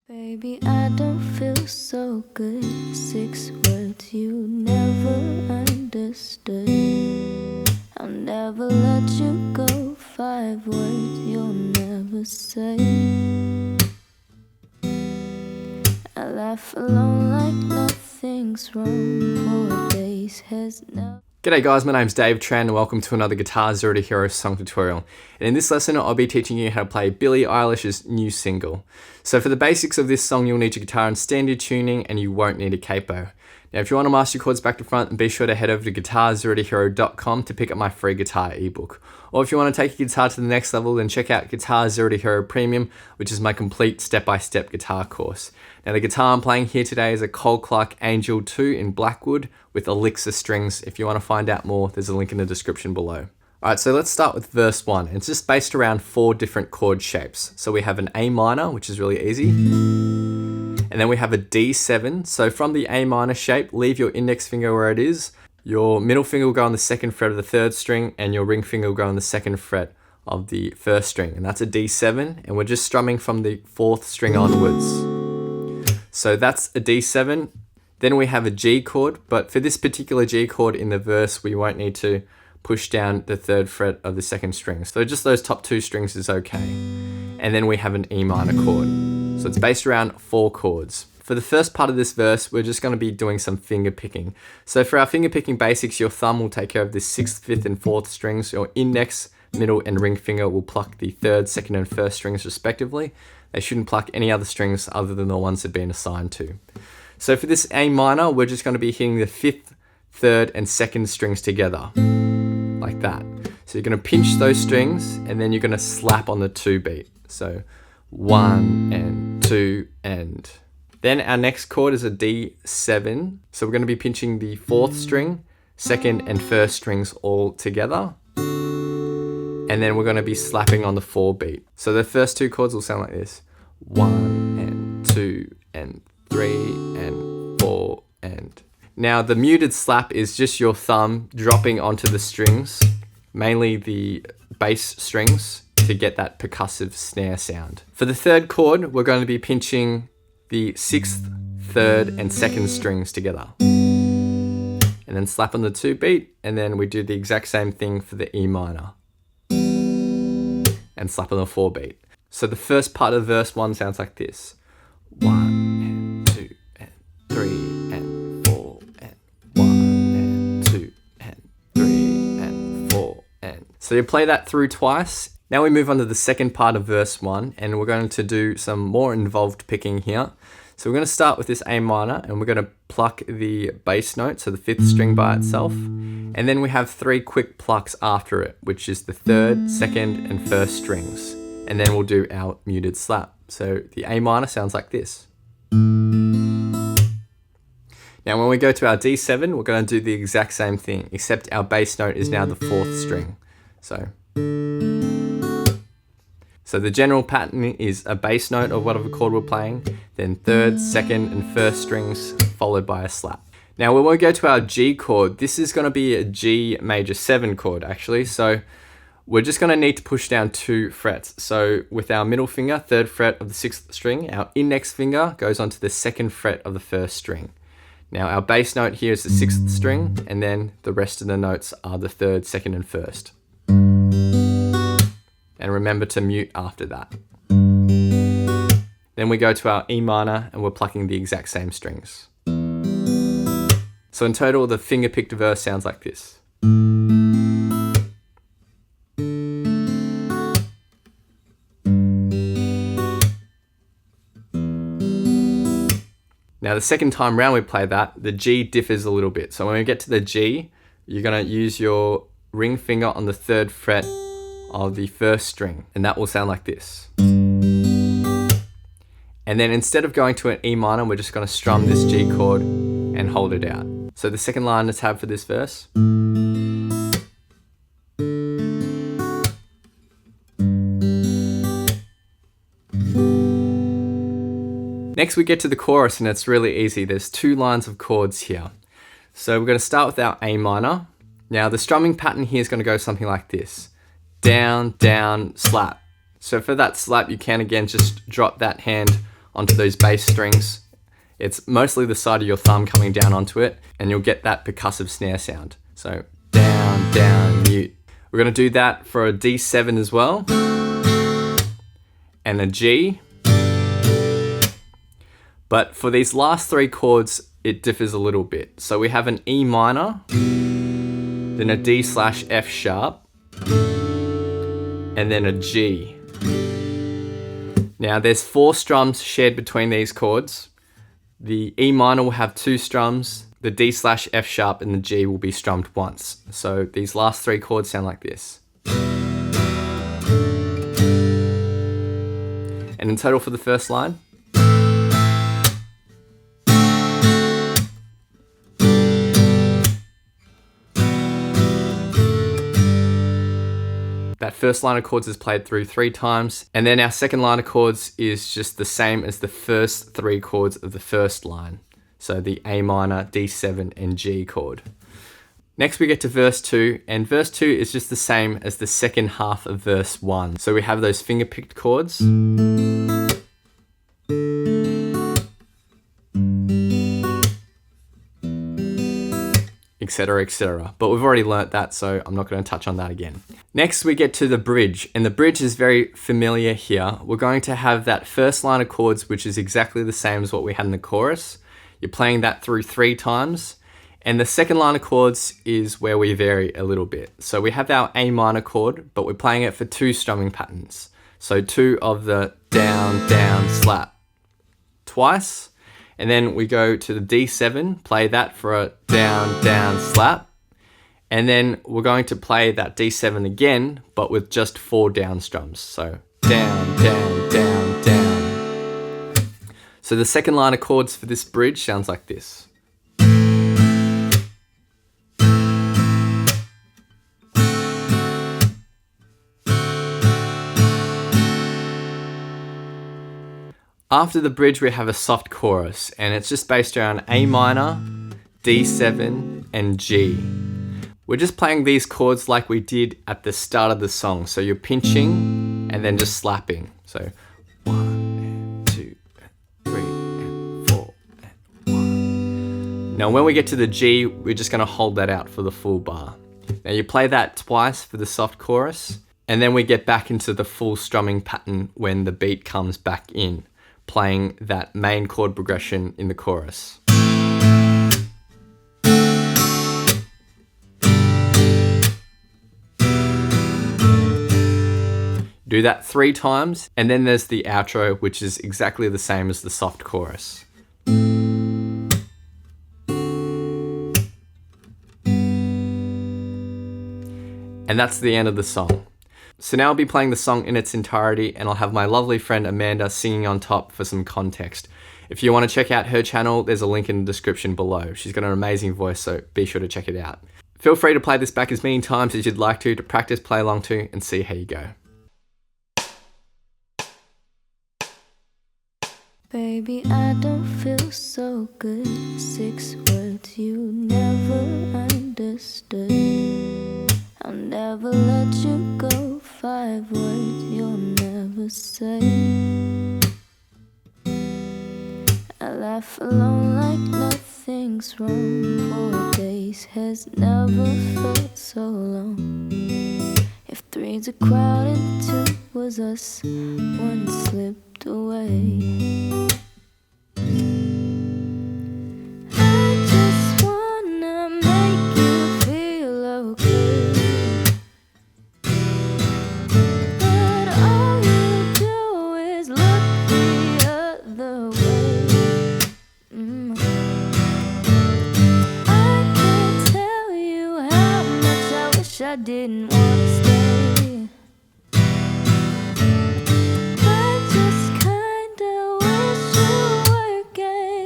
Baby, I don't feel so good. 6 words you never understood. I'll never let you go. 5 words you'll never say. I laugh alone like nothing's wrong. 4 days has never. G'day guys, my name's Dave Tran and welcome to another Guitar Zero to Hero song tutorial. And in this lesson I'll be teaching you how to play Billie Eilish's new single. So for the basics of this song you'll need your guitar in standard tuning and you won't need a capo. Now if you want to master your chords back to front, be sure to head over to guitarzerotohero.com to pick up my free guitar ebook. Or if you want to take your guitar to the next level, then check out GZ2H Premium, which is my complete step-by-step guitar course. Now the guitar I'm playing here today is a Cole Clark Angel 2 in Blackwood with Elixir strings. If you want to find out more, there's a link in the description below. Alright, so let's start with verse 1. It's just based around 4 different chord shapes. So we have an A minor, which is really easy. And then we have a D7. So from the A minor shape, leave your index finger where it is. Your middle finger will go on the 2nd fret of the 3rd string, and your ring finger will go on the 2nd fret of the 1st string. And that's a D7, and we're just strumming from the 4th string onwards. So that's a D7. Then we have a G chord, but for this particular G chord in the verse, we won't need to push down the 3rd fret of the 2nd string. So just those top 2 strings is okay. And then we have an E minor chord. So it's based around 4 chords. For the first part of this verse, we're just going to be doing some finger picking. So for our finger picking basics, your thumb will take care of the 6th, 5th, and 4th strings. Your index, middle, and ring finger will pluck the 3rd, 2nd, and 1st strings respectively. They shouldn't pluck any other strings other than the ones they've been assigned to. So for this A minor, we're just going to be hitting the 5th, 3rd, and 2nd strings together, like that. So you're going to pinch those strings, and then you're going to slap on the 2 beat. So 1 and 2 and... Then our next chord is a D7. So we're going to be pinching the 4th string, 2nd and 1st strings all together. And then we're going to be slapping on the 4 beat. So the first 2 chords will sound like this. 1 and 2 and 3 and 4 and... Now the muted slap is just your thumb dropping onto the strings, mainly the bass strings, to get that percussive snare sound. For the 3rd chord, we're going to be pinching the 6th, 3rd, and 2nd strings together. And then slap on the 2 beat, and then we do the exact same thing for the E minor. And slap on the 4 beat. So the first part of verse 1 sounds like this. 1 and 2 and 3 and 4 and 1 and 2 and 3 and 4 and... So you play that through twice. Now we move on to the second part of verse 1, and we're going to do some more involved picking here. So we're going to start with this A minor, and we're going to pluck the bass note, so the 5th string by itself. And then we have 3 quick plucks after it, which is the 3rd, 2nd, and 1st strings. And then we'll do our muted slap. So the A minor sounds like this. Now when we go to our D7, we're going to do the exact same thing, except our bass note is now the 4th string. So the general pattern is a bass note of whatever chord we're playing, then 3rd, 2nd, and 1st strings, followed by a slap. Now when we go to our G chord, this is going to be a G major 7 chord actually, so we're just going to need to push down 2 frets. So with our middle finger, 3rd fret of the 6th string, our index finger goes onto the 2nd fret of the 1st string. Now our bass note here is the 6th string, and then the rest of the notes are the 3rd, 2nd, and 1st. And remember to mute after that. Then we go to our E minor and we're plucking the exact same strings. So in total, the finger picked verse sounds like this. Now the second time round we play that, the G differs a little bit. So when we get to the G, you're going to use your ring finger on the 3rd fret of the 1st string, and that will sound like this. And then instead of going to an E minor, we're just going to strum this G chord and hold it out. So the second line let's have for this verse. Next we get to the chorus, and it's really easy. There's 2 lines of chords here. So we're going to start with our A minor. Now the strumming pattern here is going to go something like this. Down, down, slap. So for that slap, you can again just drop that hand onto those bass strings. It's mostly the side of your thumb coming down onto it, and you'll get that percussive snare sound. So down, down, mute. We're going to do that for a D7 as well, and a G. But for these last three chords, it differs a little bit. So we have an E minor, then a D/F sharp, and then a G. Now there's 4 strums shared between these chords. The E minor will have 2 strums, the D/F sharp and the G will be strummed once. So these last 3 chords sound like this. And in total for the first line. That first line of chords is played through 3 times, and then our second line of chords is just the same as the first 3 chords of the first line. So the A minor, D7 and G chord. Next we get to verse 2, and verse 2 is just the same as the second half of verse 1. So we have those finger-picked chords. Etc, etc. But we've already learnt that, so I'm not going to touch on that again. Next we get to the bridge, and the bridge is very familiar here. We're going to have that first line of chords, which is exactly the same as what we had in the chorus. You're playing that through 3 times, and the second line of chords is where we vary a little bit. So we have our A minor chord, but we're playing it for 2 strumming patterns. So 2 of the down, down, slap twice. And then we go to the D7, play that for a down, down, slap. And then we're going to play that D7 again, but with just 4 down strums. So down, down, down, down. So the second line of chords for this bridge sounds like this. After the bridge, we have a soft chorus, and it's just based around A minor, D7, and G. We're just playing these chords like we did at the start of the song. So you're pinching and then just slapping. So 1 and 2 and 3 and 4 and 1. Now when we get to the G, we're just going to hold that out for the full bar. Now you play that twice for the soft chorus, and then we get back into the full strumming pattern when the beat comes back in, playing that main chord progression in the chorus. Do that 3 times, and then there's the outro, which is exactly the same as the soft chorus. And that's the end of the song. So now I'll be playing the song in its entirety, and I'll have my lovely friend Amanda singing on top for some context. If you want to check out her channel, there's a link in the description below. She's got an amazing voice, so be sure to check it out. Feel free to play this back as many times as you'd like to practice, play along to, and see how you go. Baby, I don't feel so good. 6 words you never understood. I'll never let you go. 5 words you'll never say. I laugh alone like nothing's wrong. 4 days has never felt so long. If 3's a crowd and 2 was us, 1 slipped away. I didn't wanna stay. I just kinda wish you were gay.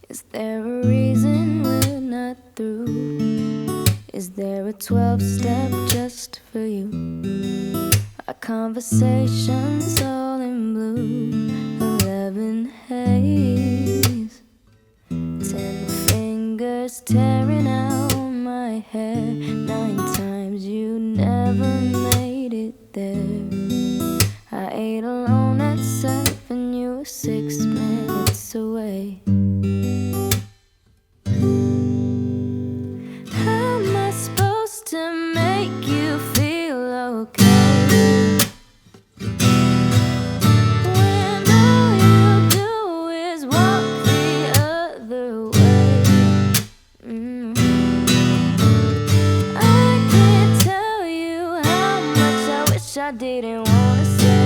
Is there a reason we're not through? Is there a 12-step just for you? Our conversations all in blue, 11 haze, 10 fingers tearing out my hair. 9 times you never made it there. I ate a 6 minutes away. How am I supposed to make you feel okay when all you do is walk the other way? I can't tell you how much I wish I didn't wanna say.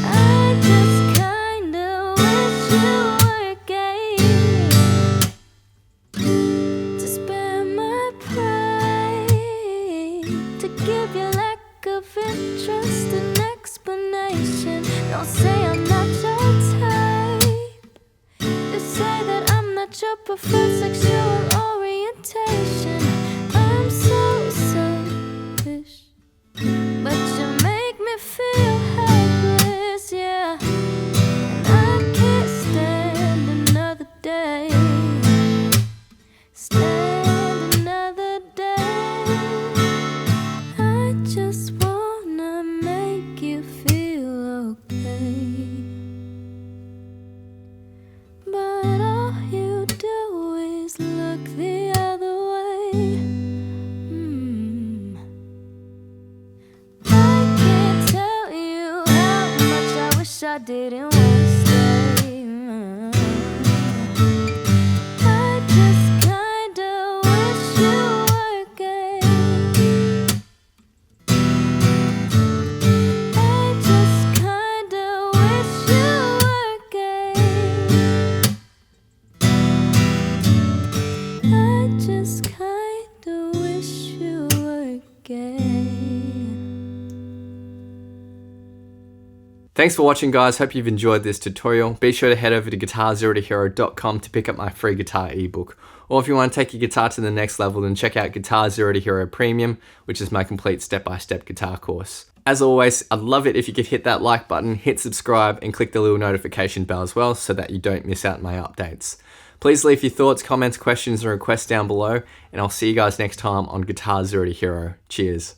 I just kinda wish you were gay to spare my pride, to give you lack of interest and explanation. Don't say I'm not your type, to say that I'm not your preferred sexual orientation. I'm so selfish, but you make me feel helpless, yeah. And I can't stand another day, stand another day. I just wanna make you feel okay, but all you do is look the other way. I can't tell you how much I wish I didn't wanna stay. I just kinda wish you were gay. I just kinda wish you were gay. I just kinda wish you were gay. Thanks for watching, guys. Hope you've enjoyed this tutorial. Be sure to head over to guitarzerotohero.com to pick up my free guitar ebook. Or if you want to take your guitar to the next level, then check out Guitar Zero to Hero Premium, which is my complete step-by-step guitar course. As always, I'd love it if you could hit that like button, hit subscribe, and click the little notification bell as well so that you don't miss out on my updates. Please leave your thoughts, comments, questions, and requests down below, and I'll see you guys next time on Guitar Zero to Hero. Cheers.